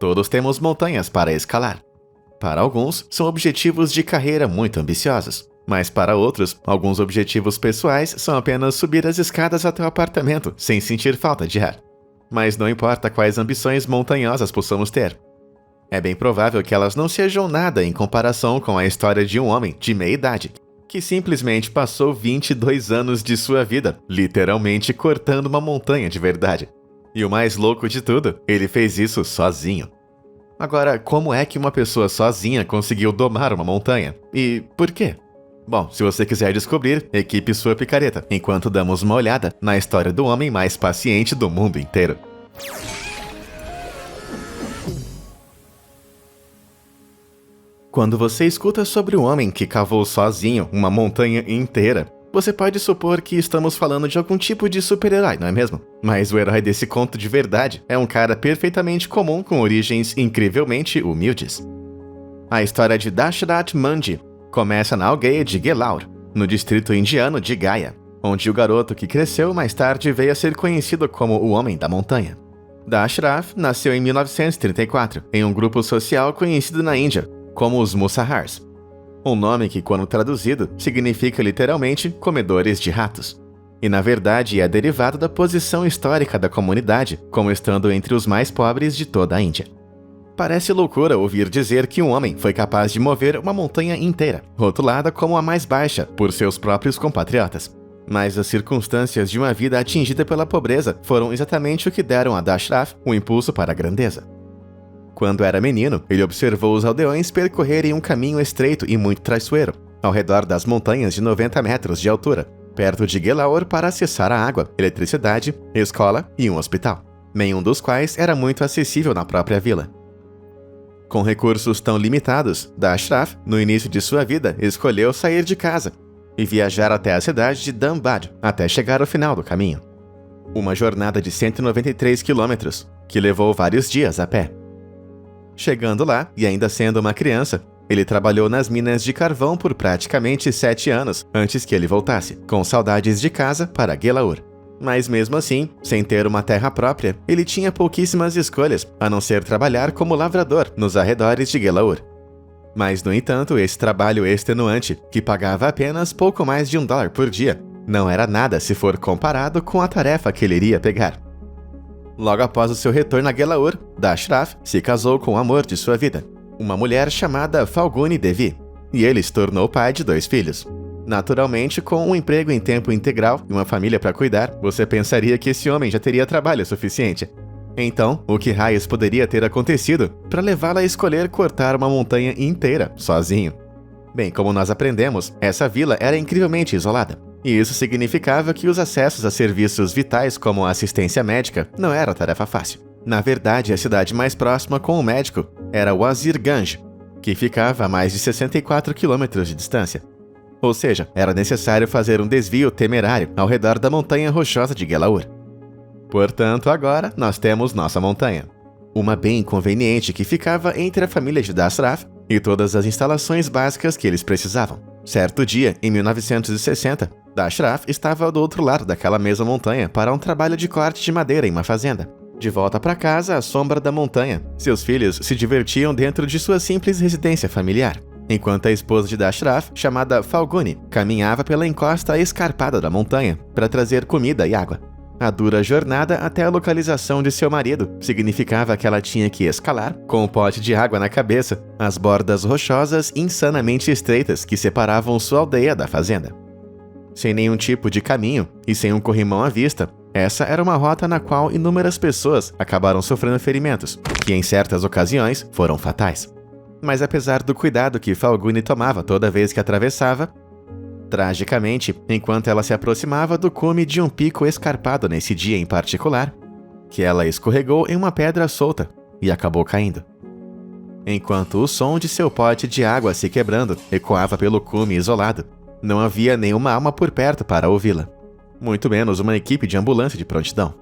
Todos temos montanhas para escalar. Para alguns, são objetivos de carreira muito ambiciosos. Mas para outros, alguns objetivos pessoais são apenas subir as escadas até o apartamento sem sentir falta de ar. Mas não importa quais ambições montanhosas possamos ter. É bem provável que elas não sejam nada em comparação com a história de um homem de meia idade, que simplesmente passou 22 anos de sua vida, literalmente cortando uma montanha de verdade. E o mais louco de tudo, ele fez isso sozinho. Agora, como é que uma pessoa sozinha conseguiu domar uma montanha? E por quê? Bom, se você quiser descobrir, equipe sua picareta, enquanto damos uma olhada na história do homem mais paciente do mundo inteiro. Quando você escuta sobre um homem que cavou sozinho uma montanha inteira, você pode supor que estamos falando de algum tipo de super-herói, não é mesmo? Mas o herói desse conto de verdade é um cara perfeitamente comum com origens incrivelmente humildes. A história de Dashrath Manjhi começa na aldeia de Gelaur, no distrito indiano de Gaya, onde o garoto que cresceu mais tarde veio a ser conhecido como o Homem da Montanha. Dashrath nasceu em 1934, em um grupo social conhecido na Índia como os Musahars, um nome que, quando traduzido, significa literalmente comedores de ratos. E na verdade é derivado da posição histórica da comunidade, como estando entre os mais pobres de toda a Índia. Parece loucura ouvir dizer que um homem foi capaz de mover uma montanha inteira, rotulada como a mais baixa por seus próprios compatriotas. Mas as circunstâncias de uma vida atingida pela pobreza foram exatamente o que deram a Dashrath um impulso para a grandeza. Quando era menino, ele observou os aldeões percorrerem um caminho estreito e muito traiçoeiro, ao redor das montanhas de 90 metros de altura, perto de Gelaur para acessar a água, eletricidade, escola e um hospital, nenhum dos quais era muito acessível na própria vila. Com recursos tão limitados, Dashrath, no início de sua vida, escolheu sair de casa e viajar até a cidade de Dhambad, até chegar ao final do caminho. Uma jornada de 193 quilômetros, que levou vários dias a pé. Chegando lá, e ainda sendo uma criança, ele trabalhou nas minas de carvão por praticamente 7 anos antes que ele voltasse, com saudades de casa, para Gelaur. Mas mesmo assim, sem ter uma terra própria, ele tinha pouquíssimas escolhas, a não ser trabalhar como lavrador nos arredores de Gelaur. Mas, no entanto, esse trabalho extenuante, que pagava apenas pouco mais de $1 por dia, não era nada se for comparado com a tarefa que ele iria pegar. Logo após o seu retorno a Gelaur, Dashrath se casou com o amor de sua vida, uma mulher chamada Falguni Devi, e ele se tornou pai de 2 filhos. Naturalmente, com um emprego em tempo integral e uma família para cuidar, você pensaria que esse homem já teria trabalho suficiente. Então, o que raios poderia ter acontecido para levá-la a escolher cortar uma montanha inteira, sozinho? Bem, como nós aprendemos, essa vila era incrivelmente isolada. E isso significava que os acessos a serviços vitais como a assistência médica não era tarefa fácil. Na verdade, a cidade mais próxima com o médico era Wazirganj, que ficava a mais de 64 quilômetros de distância. Ou seja, era necessário fazer um desvio temerário ao redor da montanha rochosa de Gelaur. Portanto, agora nós temos nossa montanha. Uma bem conveniente que ficava entre a família de Dashrath e todas as instalações básicas que eles precisavam. Certo dia, em 1960, Dashrath estava do outro lado daquela mesma montanha para um trabalho de corte de madeira em uma fazenda. De volta para casa, à sombra da montanha, seus filhos se divertiam dentro de sua simples residência familiar, enquanto a esposa de Dashrath, chamada Falguni, caminhava pela encosta escarpada da montanha para trazer comida e água. A dura jornada até a localização de seu marido significava que ela tinha que escalar, com um pote de água na cabeça, as bordas rochosas insanamente estreitas que separavam sua aldeia da fazenda. Sem nenhum tipo de caminho e sem um corrimão à vista, essa era uma rota na qual inúmeras pessoas acabaram sofrendo ferimentos, que em certas ocasiões foram fatais. Mas apesar do cuidado que Falguni tomava toda vez que atravessava, tragicamente, enquanto ela se aproximava do cume de um pico escarpado nesse dia em particular, que ela escorregou em uma pedra solta e acabou caindo. Enquanto o som de seu pote de água se quebrando ecoava pelo cume isolado, não havia nenhuma alma por perto para ouvi-la, muito menos uma equipe de ambulância de prontidão.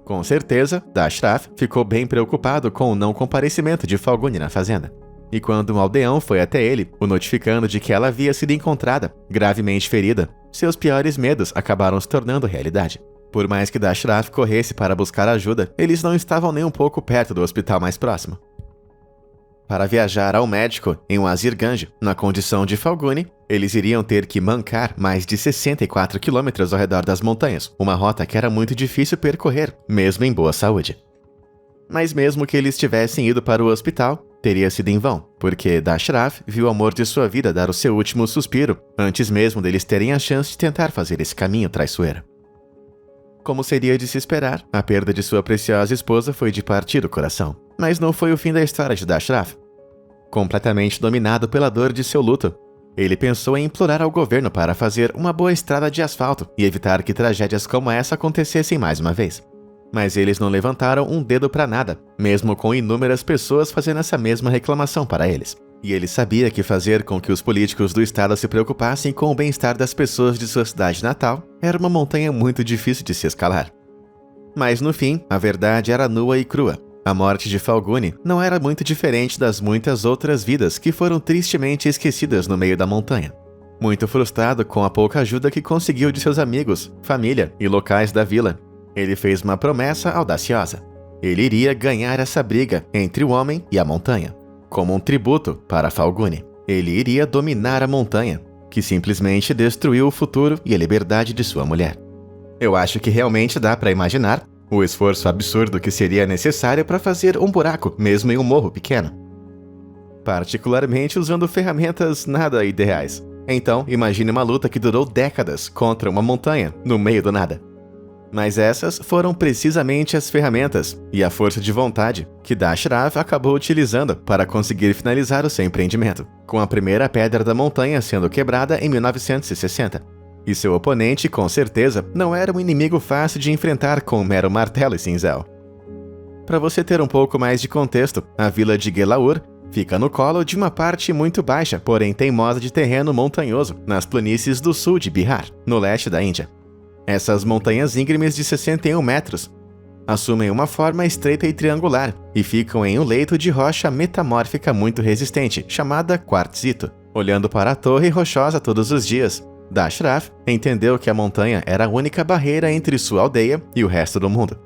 Com certeza, Dashrath ficou bem preocupado com o não comparecimento de Falguni na fazenda. E quando um aldeão foi até ele, o notificando de que ela havia sido encontrada, gravemente ferida, seus piores medos acabaram se tornando realidade. Por mais que Dashraf corresse para buscar ajuda, eles não estavam nem um pouco perto do hospital mais próximo. Para viajar ao médico em Wazirganj, na condição de Falguni, eles iriam ter que mancar mais de 64 quilômetros ao redor das montanhas, uma rota que era muito difícil percorrer, mesmo em boa saúde. Mas mesmo que eles tivessem ido para o hospital, teria sido em vão, porque Dashraf viu o amor de sua vida dar o seu último suspiro, antes mesmo deles terem a chance de tentar fazer esse caminho traiçoeiro. Como seria de se esperar, a perda de sua preciosa esposa foi de partir o coração. Mas não foi o fim da história de Dashraf. Completamente dominado pela dor de seu luto, ele pensou em implorar ao governo para fazer uma boa estrada de asfalto e evitar que tragédias como essa acontecessem mais uma vez. Mas eles não levantaram um dedo para nada, mesmo com inúmeras pessoas fazendo essa mesma reclamação para eles. E ele sabia que fazer com que os políticos do estado se preocupassem com o bem-estar das pessoas de sua cidade natal era uma montanha muito difícil de se escalar. Mas no fim, a verdade era nua e crua. A morte de Falguni não era muito diferente das muitas outras vidas que foram tristemente esquecidas no meio da montanha. Muito frustrado com a pouca ajuda que conseguiu de seus amigos, família e locais da vila, ele fez uma promessa audaciosa. Ele iria ganhar essa briga entre o homem e a montanha, como um tributo para Falguni. Ele iria dominar a montanha, que simplesmente destruiu o futuro e a liberdade de sua mulher. Eu acho que realmente dá para imaginar o esforço absurdo que seria necessário para fazer um buraco, mesmo em um morro pequeno. Particularmente usando ferramentas nada ideais. Então, imagine uma luta que durou décadas contra uma montanha, no meio do nada. Mas essas foram precisamente as ferramentas e a força de vontade que Dashraf acabou utilizando para conseguir finalizar o seu empreendimento, com a primeira pedra da montanha sendo quebrada em 1960. E seu oponente, com certeza, não era um inimigo fácil de enfrentar com um mero martelo e cinzel. Para você ter um pouco mais de contexto, a vila de Gelaur fica no colo de uma parte muito baixa, porém teimosa de terreno montanhoso, nas planícies do sul de Bihar, no leste da Índia. Essas montanhas íngremes de 61 metros assumem uma forma estreita e triangular e ficam em um leito de rocha metamórfica muito resistente, chamada quartzito. Olhando para a torre rochosa todos os dias, Dashraf entendeu que a montanha era a única barreira entre sua aldeia e o resto do mundo.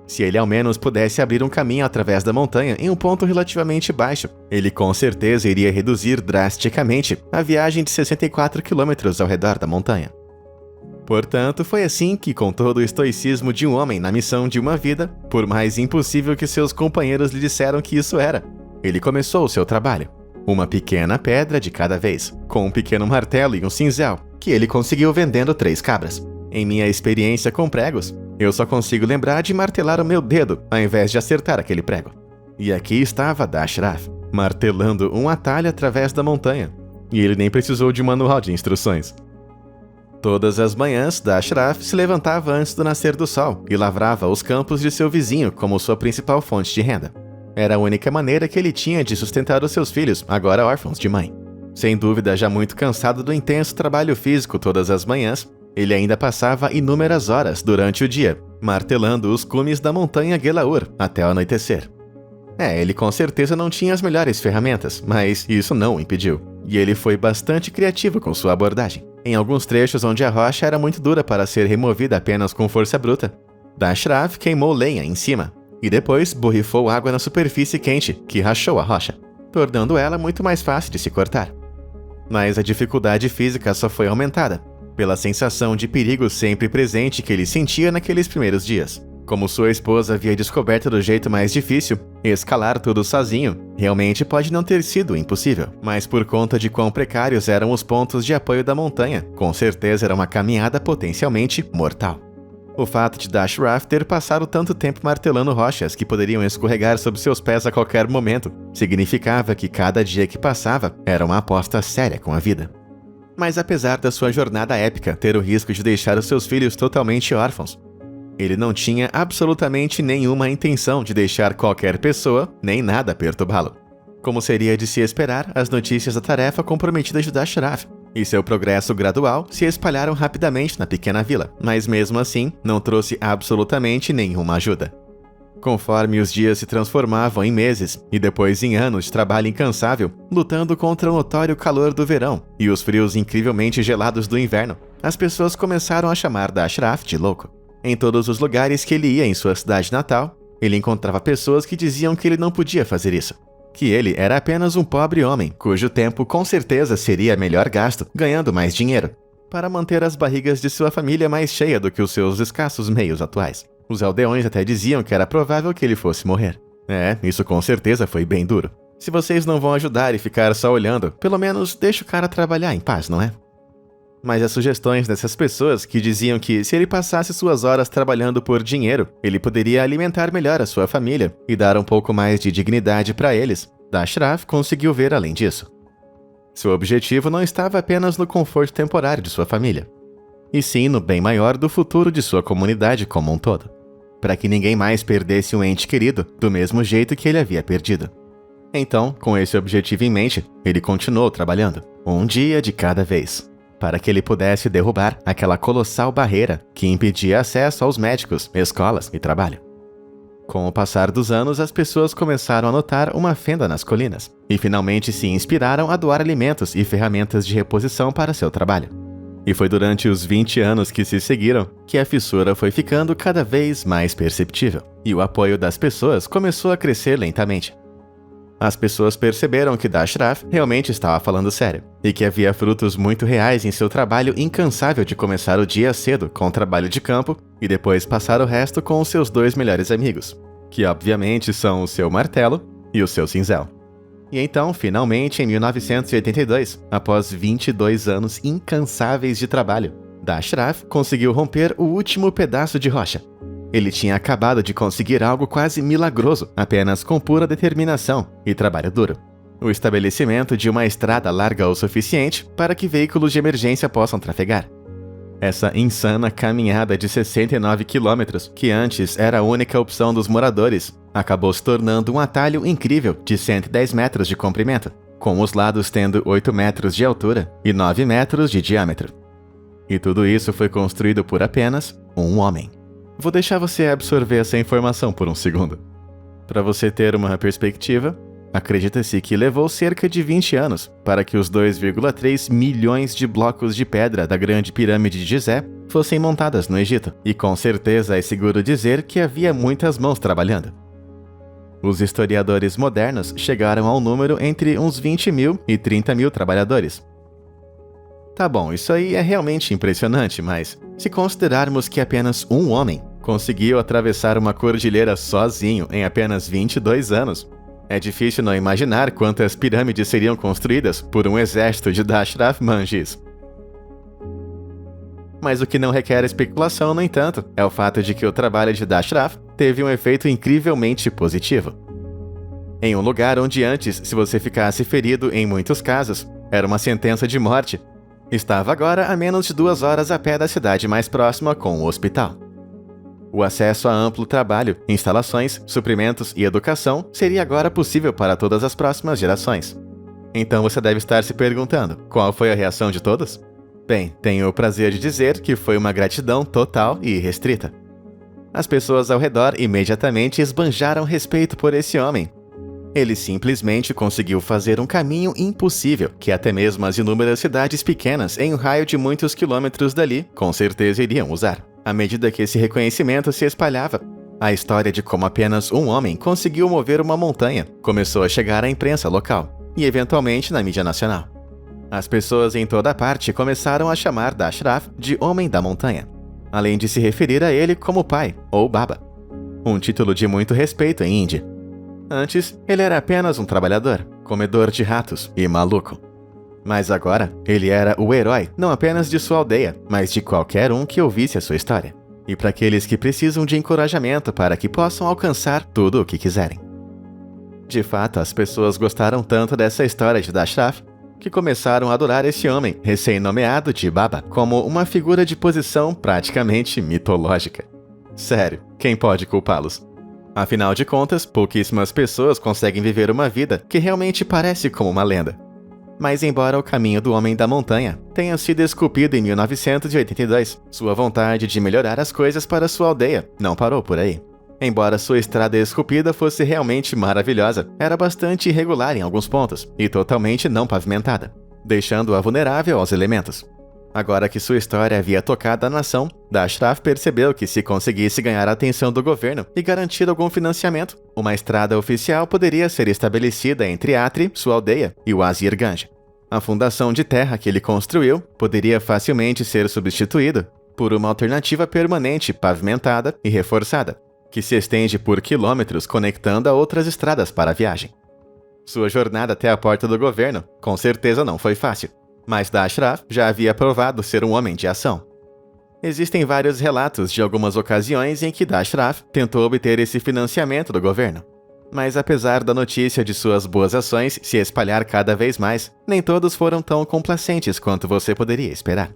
Se ele ao menos pudesse abrir um caminho através da montanha em um ponto relativamente baixo, ele com certeza iria reduzir drasticamente a viagem de 64 quilômetros ao redor da montanha. Portanto, foi assim que, com todo o estoicismo de um homem na missão de uma vida, por mais impossível que seus companheiros lhe disseram que isso era, ele começou o seu trabalho. Uma pequena pedra de cada vez, com um pequeno martelo e um cinzel, que ele conseguiu vendendo 3 cabras. Em minha experiência com pregos, eu só consigo lembrar de martelar o meu dedo, ao invés de acertar aquele prego. E aqui estava Dashraf, martelando um atalho através da montanha. E ele nem precisou de um manual de instruções. Todas as manhãs, Dashraf se levantava antes do nascer do sol e lavrava os campos de seu vizinho como sua principal fonte de renda. Era a única maneira que ele tinha de sustentar os seus filhos, agora órfãos de mãe. Sem dúvida, já muito cansado do intenso trabalho físico todas as manhãs, ele ainda passava inúmeras horas durante o dia, martelando os cumes da montanha Gelaur até o anoitecer. Ele com certeza não tinha as melhores ferramentas, mas isso não o impediu. E ele foi bastante criativo com sua abordagem. Em alguns trechos onde a rocha era muito dura para ser removida apenas com força bruta, Dashraf queimou lenha em cima, e depois borrifou água na superfície quente, que rachou a rocha, tornando ela muito mais fácil de se cortar. Mas a dificuldade física só foi aumentada pela sensação de perigo sempre presente que ele sentia naqueles primeiros dias. Como sua esposa havia descoberto do jeito mais difícil, escalar tudo sozinho realmente pode não ter sido impossível, mas por conta de quão precários eram os pontos de apoio da montanha, com certeza era uma caminhada potencialmente mortal. O fato de Dashraf ter passado tanto tempo martelando rochas que poderiam escorregar sob seus pés a qualquer momento significava que cada dia que passava era uma aposta séria com a vida. Mas apesar da sua jornada épica ter o risco de deixar os seus filhos totalmente órfãos, ele não tinha absolutamente nenhuma intenção de deixar qualquer pessoa nem nada perturbá-lo. Como seria de se esperar, as notícias da tarefa comprometida de Dashraf e seu progresso gradual se espalharam rapidamente na pequena vila, mas mesmo assim não trouxe absolutamente nenhuma ajuda. Conforme os dias se transformavam em meses e depois em anos de trabalho incansável, lutando contra o notório calor do verão e os frios incrivelmente gelados do inverno, as pessoas começaram a chamar Dashraf de louco. Em todos os lugares que ele ia em sua cidade natal, ele encontrava pessoas que diziam que ele não podia fazer isso. Que ele era apenas um pobre homem, cujo tempo com certeza seria melhor gasto ganhando mais dinheiro, para manter as barrigas de sua família mais cheia do que os seus escassos meios atuais. Os aldeões até diziam que era provável que ele fosse morrer. Isso com certeza foi bem duro. Se vocês não vão ajudar e ficar só olhando, pelo menos deixa o cara trabalhar em paz, não é? Mas as sugestões dessas pessoas que diziam que se ele passasse suas horas trabalhando por dinheiro, ele poderia alimentar melhor a sua família e dar um pouco mais de dignidade para eles, Dashraf conseguiu ver além disso. Seu objetivo não estava apenas no conforto temporário de sua família, e sim no bem maior do futuro de sua comunidade como um todo, para que ninguém mais perdesse um ente querido do mesmo jeito que ele havia perdido. Então, com esse objetivo em mente, ele continuou trabalhando, um dia de cada vez, para que ele pudesse derrubar aquela colossal barreira que impedia acesso aos médicos, escolas e trabalho. Com o passar dos anos, as pessoas começaram a notar uma fenda nas colinas e finalmente se inspiraram a doar alimentos e ferramentas de reposição para seu trabalho. E foi durante os 20 anos que se seguiram que a fissura foi ficando cada vez mais perceptível e o apoio das pessoas começou a crescer lentamente. As pessoas perceberam que Dashraf realmente estava falando sério, e que havia frutos muito reais em seu trabalho incansável de começar o dia cedo com o trabalho de campo e depois passar o resto com os seus 2 melhores amigos, que obviamente são o seu martelo e o seu cinzel. E então, finalmente, em 1982, após 22 anos incansáveis de trabalho, Dashraf conseguiu romper o último pedaço de rocha. Ele tinha acabado de conseguir algo quase milagroso, apenas com pura determinação e trabalho duro. O estabelecimento de uma estrada larga o suficiente para que veículos de emergência possam trafegar. Essa insana caminhada de 69 quilômetros, que antes era a única opção dos moradores, acabou se tornando um atalho incrível de 110 metros de comprimento, com os lados tendo 8 metros de altura e 9 metros de diâmetro. E tudo isso foi construído por apenas um homem. Vou deixar você absorver essa informação por um segundo. Para você ter uma perspectiva, acredita-se que levou cerca de 20 anos para que os 2,3 milhões de blocos de pedra da Grande Pirâmide de Gizé fossem montadas no Egito, e com certeza é seguro dizer que havia muitas mãos trabalhando. Os historiadores modernos chegaram ao número entre uns 20 mil e 30 mil trabalhadores. Tá bom, isso aí é realmente impressionante, mas se considerarmos que apenas um homem conseguiu atravessar uma cordilheira sozinho em apenas 22 anos, é difícil não imaginar quantas pirâmides seriam construídas por um exército de Dashraf Manjis. Mas o que não requer especulação, no entanto, é o fato de que o trabalho de Dashraf teve um efeito incrivelmente positivo. Em um lugar onde antes, se você ficasse ferido em muitos casos, era uma sentença de morte, estava agora a menos de 2 horas a pé da cidade mais próxima com o hospital. O acesso a amplo trabalho, instalações, suprimentos e educação seria agora possível para todas as próximas gerações. Então você deve estar se perguntando, qual foi a reação de todos? Bem, tenho o prazer de dizer que foi uma gratidão total e irrestrita. As pessoas ao redor imediatamente esbanjaram respeito por esse homem. Ele simplesmente conseguiu fazer um caminho impossível, que até mesmo as inúmeras cidades pequenas em um raio de muitos quilômetros dali com certeza iriam usar. À medida que esse reconhecimento se espalhava, a história de como apenas um homem conseguiu mover uma montanha começou a chegar à imprensa local e eventualmente na mídia nacional. As pessoas em toda parte começaram a chamar Dashraf de Homem da Montanha, além de se referir a ele como pai ou baba, um título de muito respeito em Índia. Antes, ele era apenas um trabalhador, comedor de ratos e maluco. Mas agora, ele era o herói não apenas de sua aldeia, mas de qualquer um que ouvisse a sua história. E para aqueles que precisam de encorajamento para que possam alcançar tudo o que quiserem. De fato, as pessoas gostaram tanto dessa história de Dashraf que começaram a adorar esse homem, recém-nomeado de Baba, como uma figura de posição praticamente mitológica. Sério, quem pode culpá-los? Afinal de contas, pouquíssimas pessoas conseguem viver uma vida que realmente parece como uma lenda. Mas embora o caminho do Homem da Montanha tenha sido esculpido em 1982, sua vontade de melhorar as coisas para sua aldeia não parou por aí. Embora sua estrada esculpida fosse realmente maravilhosa, era bastante irregular em alguns pontos e totalmente não pavimentada, deixando-a vulnerável aos elementos. Agora que sua história havia tocado a nação, Dashraf percebeu que se conseguisse ganhar a atenção do governo e garantir algum financiamento, uma estrada oficial poderia ser estabelecida entre Atri, sua aldeia, e o Azir Ganj. A fundação de terra que ele construiu poderia facilmente ser substituída por uma alternativa permanente, pavimentada e reforçada, que se estende por quilômetros conectando a outras estradas para a viagem. Sua jornada até a porta do governo, com certeza não foi fácil, mas Dashraf já havia provado ser um homem de ação. Existem vários relatos de algumas ocasiões em que Dashraf tentou obter esse financiamento do governo. Mas apesar da notícia de suas boas ações se espalhar cada vez mais, nem todos foram tão complacentes quanto você poderia esperar.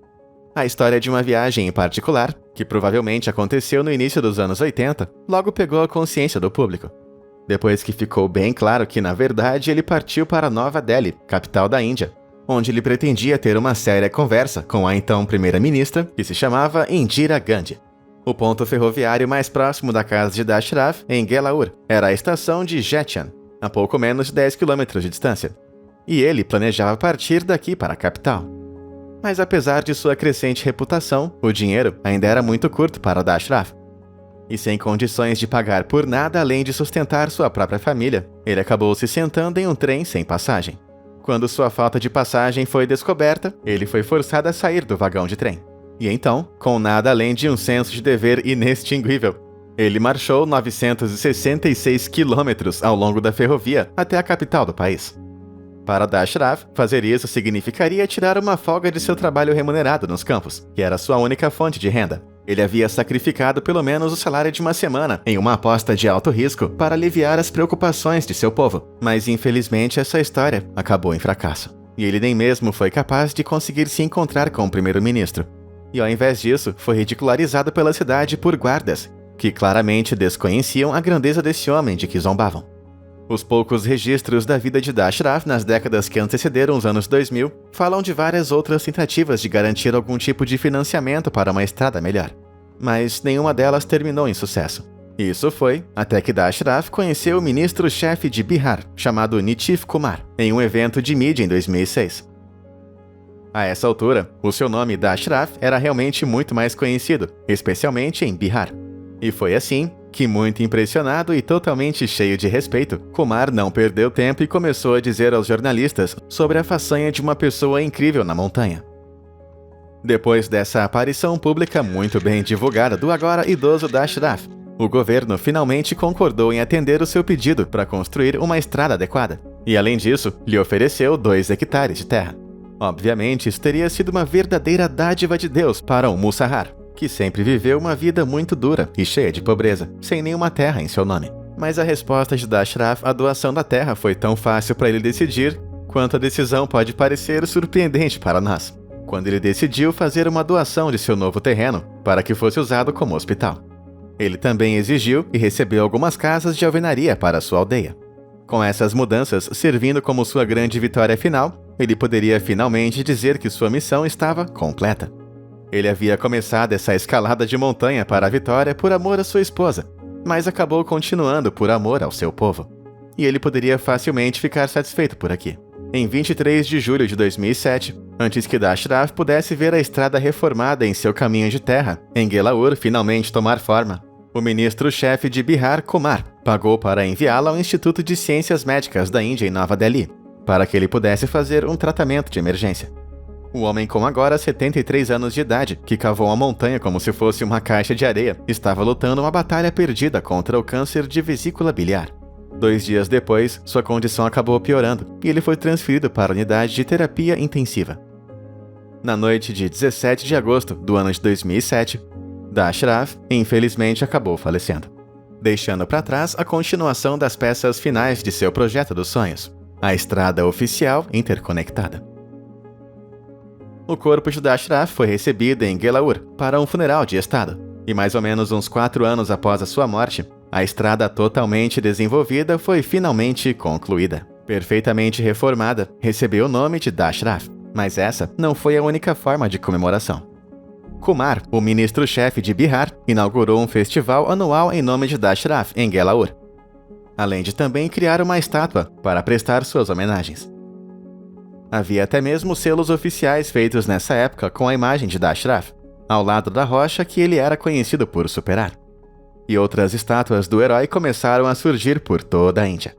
A história de uma viagem em particular, que provavelmente aconteceu no início dos anos 80, logo pegou a consciência do público. Depois que ficou bem claro que, na verdade, ele partiu para Nova Delhi, capital da Índia, onde ele pretendia ter uma séria conversa com a então primeira-ministra, que se chamava Indira Gandhi. O ponto ferroviário mais próximo da casa de Dashraf, em Gelaur, era a estação de Jetian, a pouco menos de 10 km de distância. E ele planejava partir daqui para a capital. Mas apesar de sua crescente reputação, o dinheiro ainda era muito curto para Dashraf. E sem condições de pagar por nada além de sustentar sua própria família, ele acabou se sentando em um trem sem passagem. Quando sua falta de passagem foi descoberta, ele foi forçado a sair do vagão de trem. E então, com nada além de um senso de dever inextinguível, ele marchou 966 quilômetros ao longo da ferrovia até a capital do país. Para Dashraf, fazer isso significaria tirar uma folga de seu trabalho remunerado nos campos, que era sua única fonte de renda. Ele havia sacrificado pelo menos o salário de uma semana em uma aposta de alto risco para aliviar as preocupações de seu povo, mas infelizmente essa história acabou em fracasso. E ele nem mesmo foi capaz de conseguir se encontrar com o primeiro-ministro. E ao invés disso, foi ridicularizado pela cidade por guardas, que claramente desconheciam a grandeza desse homem de que zombavam. Os poucos registros da vida de Dashraf nas décadas que antecederam os anos 2000 falam de várias outras tentativas de garantir algum tipo de financiamento para uma estrada melhor. Mas nenhuma delas terminou em sucesso. Isso foi até que Dashraf conheceu o ministro-chefe de Bihar, chamado Nitish Kumar, em um evento de mídia em 2006. A essa altura, o seu nome Dashraf era realmente muito mais conhecido, especialmente em Bihar. E foi assim que, muito impressionado e totalmente cheio de respeito, Kumar não perdeu tempo e começou a dizer aos jornalistas sobre a façanha de uma pessoa incrível na montanha. Depois dessa aparição pública muito bem divulgada do agora idoso Dashraf, o governo finalmente concordou em atender o seu pedido para construir uma estrada adequada. E além disso, lhe ofereceu 2 hectares de terra. Obviamente, isso teria sido uma verdadeira dádiva de Deus para um Musahar, que sempre viveu uma vida muito dura e cheia de pobreza, sem nenhuma terra em seu nome. Mas a resposta de Dashraf à doação da terra foi tão fácil para ele decidir, quanto a decisão pode parecer surpreendente para nós, quando ele decidiu fazer uma doação de seu novo terreno para que fosse usado como hospital. Ele também exigiu e recebeu algumas casas de alvenaria para sua aldeia. Com essas mudanças servindo como sua grande vitória final, ele poderia finalmente dizer que sua missão estava completa. Ele havia começado essa escalada de montanha para a vitória por amor à sua esposa, mas acabou continuando por amor ao seu povo. E ele poderia facilmente ficar satisfeito por aqui. Em 23 de julho de 2007, antes que Dashraf pudesse ver a estrada reformada em seu caminho de terra, em Gelaur, finalmente tomar forma, o ministro-chefe de Bihar, Kumar, pagou para enviá-la ao Instituto de Ciências Médicas da Índia em Nova Delhi, para que ele pudesse fazer um tratamento de emergência. O homem com agora 73 anos de idade, que cavou a montanha como se fosse uma caixa de areia, estava lutando uma batalha perdida contra o câncer de vesícula biliar. 2 dias depois, sua condição acabou piorando e ele foi transferido para a unidade de terapia intensiva. Na noite de 17 de agosto do ano de 2007, Dashraf, infelizmente, acabou falecendo, deixando para trás a continuação das peças finais de seu projeto dos sonhos, a estrada oficial interconectada. O corpo de Dashraf foi recebido em Gelaur para um funeral de estado, e mais ou menos uns 4 anos após a sua morte, a estrada totalmente desenvolvida foi finalmente concluída. Perfeitamente reformada, recebeu o nome de Dashraf, mas essa não foi a única forma de comemoração. Kumar, o ministro-chefe de Bihar, inaugurou um festival anual em nome de Dashraf em Gelaur, além de também criar uma estátua para prestar suas homenagens. Havia até mesmo selos oficiais feitos nessa época com a imagem de Dashraf, ao lado da rocha que ele era conhecido por superar. E outras estátuas do herói começaram a surgir por toda a Índia.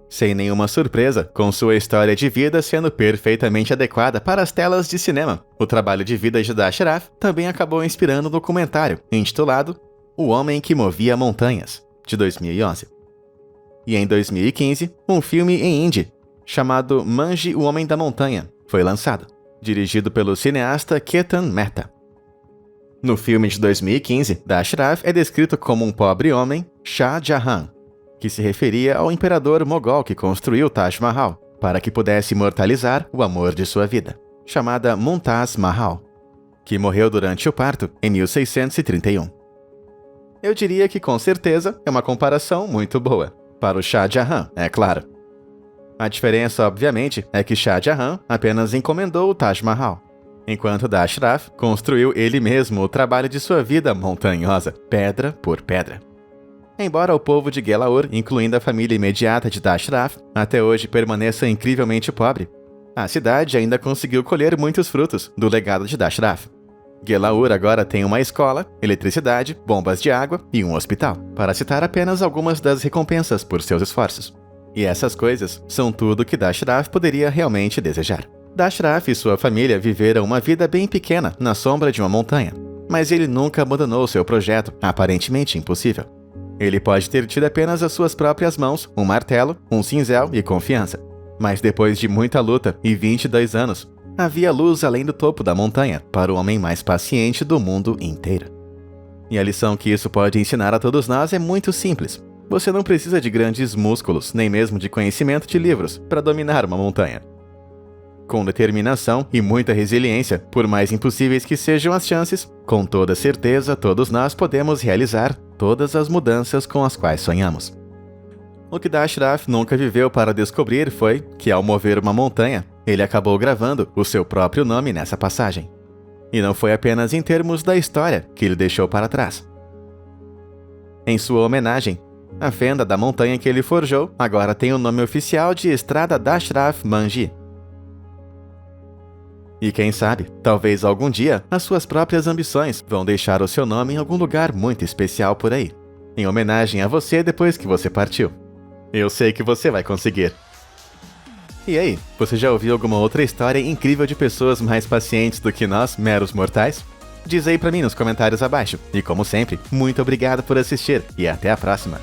Sem nenhuma surpresa, com sua história de vida sendo perfeitamente adequada para as telas de cinema, o trabalho de vida de Dashraf também acabou inspirando um documentário intitulado O Homem que Movia Montanhas, de 2011. E em 2015, um filme em hindi, chamado Manji, o Homem da Montanha, foi lançado, dirigido pelo cineasta Ketan Mehta. No filme de 2015, Dashraf é descrito como um pobre homem, Shah Jahan, que se referia ao imperador mogol que construiu Taj Mahal para que pudesse imortalizar o amor de sua vida, chamada Mumtaz Mahal, que morreu durante o parto em 1631. Eu diria que com certeza é uma comparação muito boa, para o Shah Jahan, é claro. A diferença, obviamente, é que Shah Jahan apenas encomendou o Taj Mahal, enquanto Dashraf construiu ele mesmo o trabalho de sua vida montanhosa, pedra por pedra. Embora o povo de Gelaur, incluindo a família imediata de Dashraf, até hoje permaneça incrivelmente pobre, a cidade ainda conseguiu colher muitos frutos do legado de Dashraf. Gelaur agora tem uma escola, eletricidade, bombas de água e um hospital, para citar apenas algumas das recompensas por seus esforços. E essas coisas são tudo que Dashraf poderia realmente desejar. Dashraf e sua família viveram uma vida bem pequena na sombra de uma montanha, mas ele nunca abandonou seu projeto, aparentemente impossível. Ele pode ter tido apenas as suas próprias mãos, um martelo, um cinzel e confiança. Mas depois de muita luta e 22 anos, havia luz além do topo da montanha para o homem mais paciente do mundo inteiro. E a lição que isso pode ensinar a todos nós é muito simples. Você não precisa de grandes músculos, nem mesmo de conhecimento de livros, para dominar uma montanha. Com determinação e muita resiliência, por mais impossíveis que sejam as chances, com toda certeza todos nós podemos realizar todas as mudanças com as quais sonhamos. O que Dashraf nunca viveu para descobrir foi que, ao mover uma montanha, ele acabou gravando o seu próprio nome nessa passagem. E não foi apenas em termos da história que ele deixou para trás. Em sua homenagem, a fenda da montanha que ele forjou agora tem o nome oficial de Estrada Dashraf Manji. E quem sabe, talvez algum dia, as suas próprias ambições vão deixar o seu nome em algum lugar muito especial por aí, em homenagem a você depois que você partiu. Eu sei que você vai conseguir. E aí, você já ouviu alguma outra história incrível de pessoas mais pacientes do que nós, meros mortais? Diz aí pra mim nos comentários abaixo. E como sempre, muito obrigado por assistir e até a próxima!